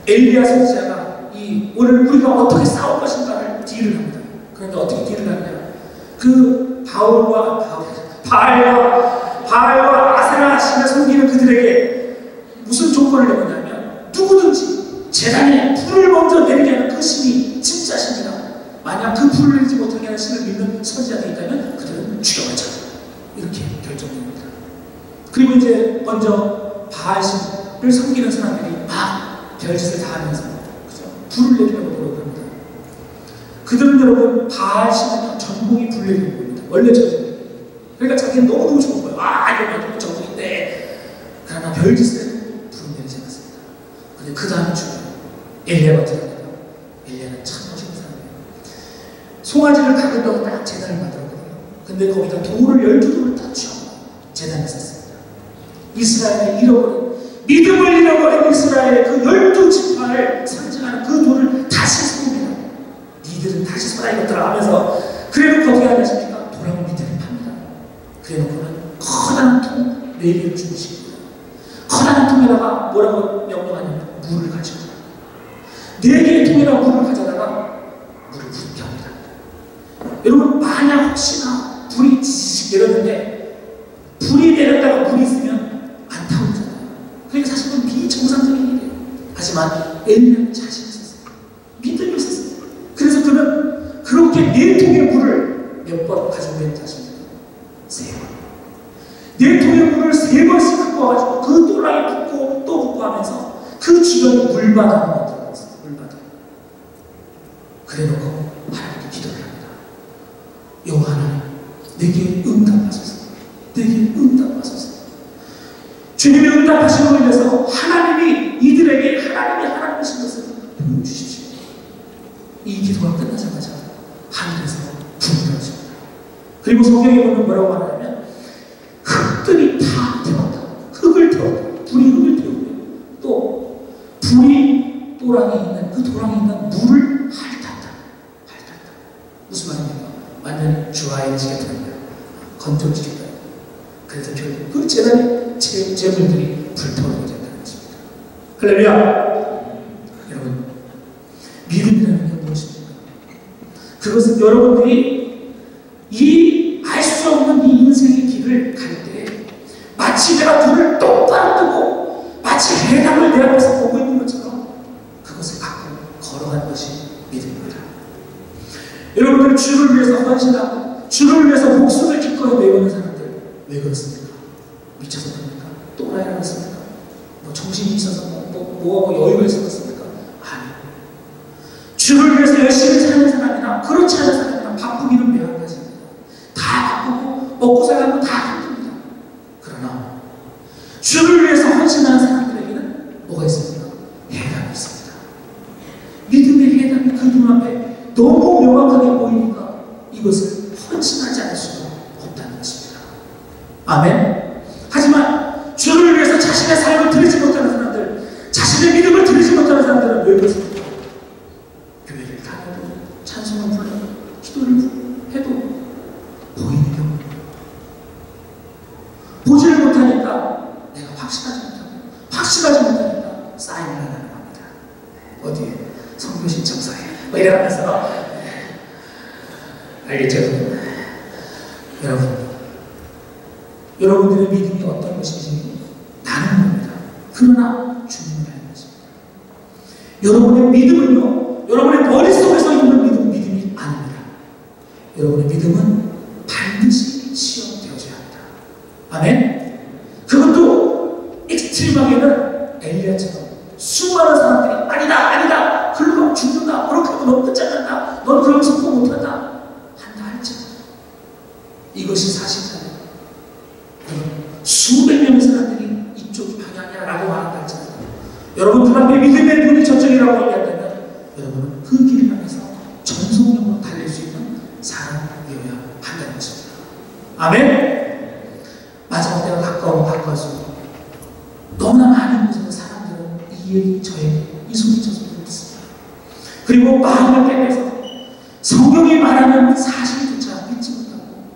엘리야 선지자가 오늘 우리가 어떻게 싸울 것인가를 딜을 합니다. 그런데 어떻게 딜을 하느냐? 그 바알과 아세라 신을 섬기는 그들에게 무슨 조건을 내놓냐면, 누구든지 제단에 불을 먼저 내리게 하는 그 신이 진짜 신이다. 만약 그 불을 내리지 못하게 하는 신을 믿는 선지자가 있다면 그들은 죽여버리자. 이렇게 결정됩니다. 그리고 이제 먼저 바알 신을 섬기는 사람들이 막 별짓을 다 하면서 불을 내리려고 노력을 합니다. 그들은 여러분 바알 신은 전공이 불을 내리는 겁니다. 원래 전공이. 그러니까 자기는 너무너무 좋은 거예요. 이거 너무 전공인데. 그러나 별짓을 해도 불을 내리지 않았습니다. 근데 그 다음에 죽어요. 엘리야가 들어갑니다. 엘리야는 참 멋있는 사람이에요. 송아지를 가둔다고 딱 제단을 만들었거든요. 근데 거기다 돌을 12돌을 다 쥐어놓고 제단을 샀습니다. 이스라엘의 잃어버린, 믿음을 잃어버린 이스라엘의 그 12지파를 상징하는 그 돌을 다시 씁니다. 니들은 다시 써라 이것들아 하면서, 그래놓고 어떻게 하겠습니까? 돌아온 밑에를 팝니다. 그래놓고는 커다란 통 4개를 주무십니다. 커다란 통에다가 뭐라고 명령하냐면 물을 가지고 4개의 통에다가 물을 가져다가 물을 붓게 합니다. 여러분, 만약 혹시나 불이 지식 내렸는데 불이 내렸다가 물이 있으면 안 타오르잖아요. 그러니까 사실은 비정상적인 일이에요. 하지만 엘리야는 자신이 있었어요. 믿음이 있었어요. 그래서 그는 그렇게 4통의 물을 몇 번 가지고 있는지 아십니까? 3번. 4통의 물을 3번씩 갖고 와가지고 그 또랑에 붓고 또 붓고 하면서 그 주변에 물바다가 만들어가 있어요. 물바다. 그래놓고 하나님께 기도를 합니다. 여호와 하나님, 내게 응답하소서. 내게 응답하소서. 주님의 응답하심으로 인해서 하나님이 이들에게 하나님이신 것을 보여주십시오. 이 기도가 끝나자마자 하늘에서 불이 떨어집니다. 그리고 성경에 보면 뭐라고 말하냐면, 흙들이 다 태웠다. 흙을 태웠다. 불이 흙을 태우고요. 또 불이 도랑에 있는, 그 도랑에 있는 물을 핥았다. 무슨 말입니까? 완전히 주화해지겠다는 거예요. 건조지겠다. 그래서 결국 그 제단의 제물들이 불타오르게 된다는 것입니다. 할렐루야! 여러분, 믿음이라는 게 무엇입니까? 그것은 여러분들이 이 알 수 없는 이 인생의 길을 갈 때 마치 내가 눈을 똑바로 뜨고 마치 해당을 내 앞에서 보고 있는 것처럼 그것을 갖고 걸어가는 것이 믿음입니다. 여러분들 주를 위해서 헌신하고 주를 위해서 목숨을 기꺼이 내어놓는 사람들, 왜 그렇습니까? 미쳐서 그럽니까? 또라이라고 그렇습니까? 뭐 정신이 있어서 뭐하고 여유가 있어서 그렇습니까? 아니요. 주를 위해서 열심히 사는 사람이나 그렇지 않은 사람이나 바쁘기는 매한가지입니다. 다 바쁘고 먹고 살려면 다 힘듭니다. 그러나 주를 위해서 헌신하는 사람들에게는 뭐가 있습니까? 해답이 있습니다. 믿음의 해답이 그 눈앞에 너무 명확하게 보이니까 이것을 헌신하지 않을 수가 없다는 것입니다. 아멘. 하지만 주를 위해서 자신의 삶을 드리지 못하는 사람들, 자신의 믿음을 드리지 못하는 사람들은 왜 그렇습니까? 교회를 다녀도 찬송을 불러도 기도를 해도 보이는 게 없는 거예요. 확실하지 못하니까 사인을 하는 겁니다. 어디에? 선교 신청서에. 뭐 이래가면서. 알겠죠? 여러분들의 믿음이 어떤 것인지 나는 봅니다. 그러나 주님은 아는 것입니다. 여러분의 믿음은요, 여러분의 머릿속에서 있는 믿음이 아닙니다. 여러분의 믿음은 반드시 시험되어져야 합니다. 아멘? 그것도 익스트림하게는 엘리야처럼 수많은 사람들이 아니다 그러면 죽는다, 그렇게 하면 너 끝장난다, 넌 그러면 성공 못한다 한다 할지라도 이것이 사실이라면 수백 명의 사람들이 이쪽 방향이야 라고 말한다 할지라도 여러분 그 앞에 믿음의 눈이 저쪽이라고 얘기한다면 여러분은 그 길을 향해서 전속력으로 달릴 수 있는 사람이어야 한다는 것입니다. 아멘? 마지막 때가 가까울수록 너무나 많은 곳에서 사람들은 이 얘기 저에게 이 소리 저 소리를 듣습니다. 그리고 마음을 깨면서 성경이 말하는 사실조차 믿지 못하고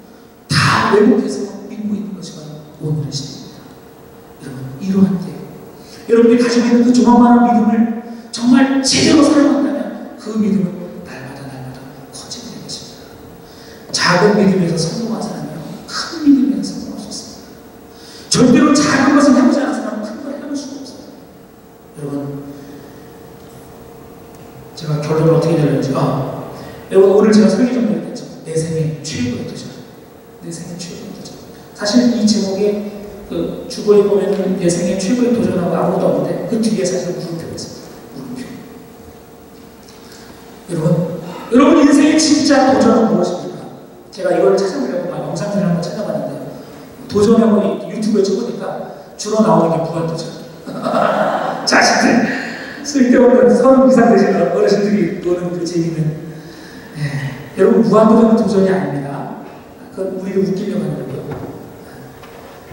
다 왜곡해서 믿고 있는 것이 바로 오늘의 시대입니다. 여러분 이러한 때 여러분이 가지고 있는 그 조만한 믿음을 정말 제대로 사용한다면 그 믿음은 날마다 커지게 될 것입니다. 작은 믿음에서 성공한 사람이요 큰 믿음에서 성공할 수 있습니다. 절대로 작은 것을 해보지 않은 사람은 큰 걸 해볼 수가 없어요. 여러분 제가 결론을 어떻게 내렸는지 여러분 오늘 제가 설계 좀 드렸죠. 내 생애 최고의 도전. 내 생애 최고의 도전. 사실 이 제목에 그 주보에 보면은 내 생애 최고의 도전하고 아무것도 없는데 그 뒤에 사실 물음표가 있습니다. 물음표. 여러분 인생의 진짜 도전은 무엇입니까? 제가 이걸 찾아보려고 영상들을 한번 찾아봤는데요. 도전하고 유튜브에 쳐보니까 주로 나오는 게 무한도전. 자식들 쓸데없는 30 이상 되신 어르신들이 노는 그 재미는 여러분 무한도전은 도전이 아닙니다. 그건 우리를 웃기려고 하는 거고요.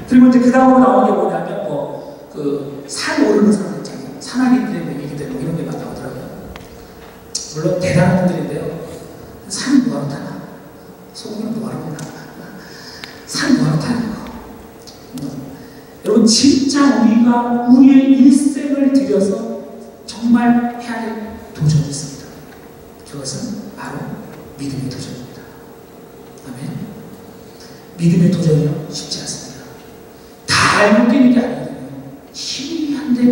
그리고 이제 그 다음으로 나오는 게 뭐냐면 그 산 오르는 사람 있잖아요. 산악인들의 얘기들 이런 게 막 나오더라고요. 물론 대단한 분들인데요. 산 뭐하러 타나? 소금은 뭐하러 타나? 산 뭐하러 타는 거? 여러분 진짜 우리가 우리의 일생을 들여서 정말 해야 될 도전이 있습니다. 그것은 바로 믿음의 도전입니다. 아멘. 믿음의 도전이요 쉽지 않습니다. 다 알고 깨는 게 아니거든요. 희미한데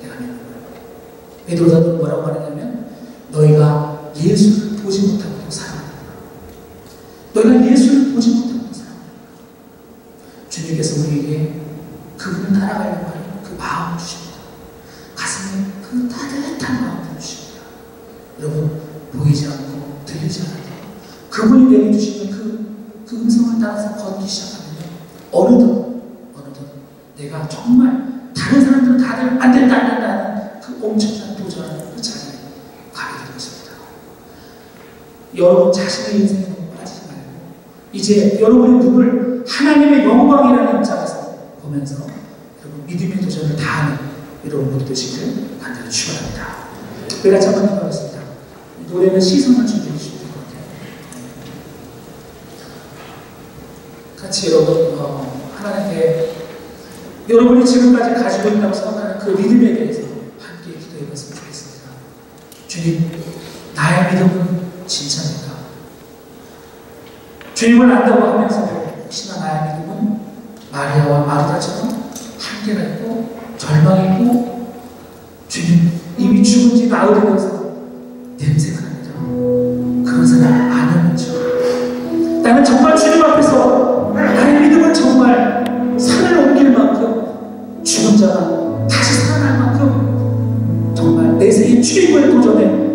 내가 믿는 거예요. 베드로사도는 뭐라고 말하냐면 너희가 예수를 보지 못하고 사랑한다. 너희가 예수를 보지 못하고 사랑한다. 주님께서 우리에게 그분을 따라가려고 하는 그 마음을 주십니다. 가슴에 그 따뜻한 마음을 주십니다. 여러분 보이지 않고 들리지 않아도 그분이 내게 주시는 그 음성을 따라서 걷기 시작하면 어느덧 내가 정말 다른 사람들은 다들 안 된다 하는 그 엄청난 도전하는 그 자리에 가게 될 것입니다. 여러분 자신의 인생에 너무 빠지지 말고 이제 여러분의 눈을 하나님의 영광이라는 입장에서 보면서 여러분 믿음의 도전을 다하는 여러분 모두 되시길 간절히 축원합니다. 우리 같이 한번 기도하겠습니다. 노래는 시선을 준비해 주시면 될 것 같아요. 같이 여러분 하나님께 여러분이 지금까지 가지고 있다고 생각하는 그 믿음에 대해서 함께 기도해 봤으면 좋겠습니다. 주님, 나의 믿음은 진짜입니까? 주님을 안다고 하면서 혹시나 나의 믿음은 마리아와 마르다처럼 한계가 있고 절망이 있고 주님 이미 죽은 지 나흘이 되어서 냄새가 납니다. 그런 사람 아니었죠. 나는 정말 주님 앞에서 나의 믿음은 정말 산을 옮길 만큼 죽은 자가 다시 살아날 만큼 정말 내 생의 최고의 도전에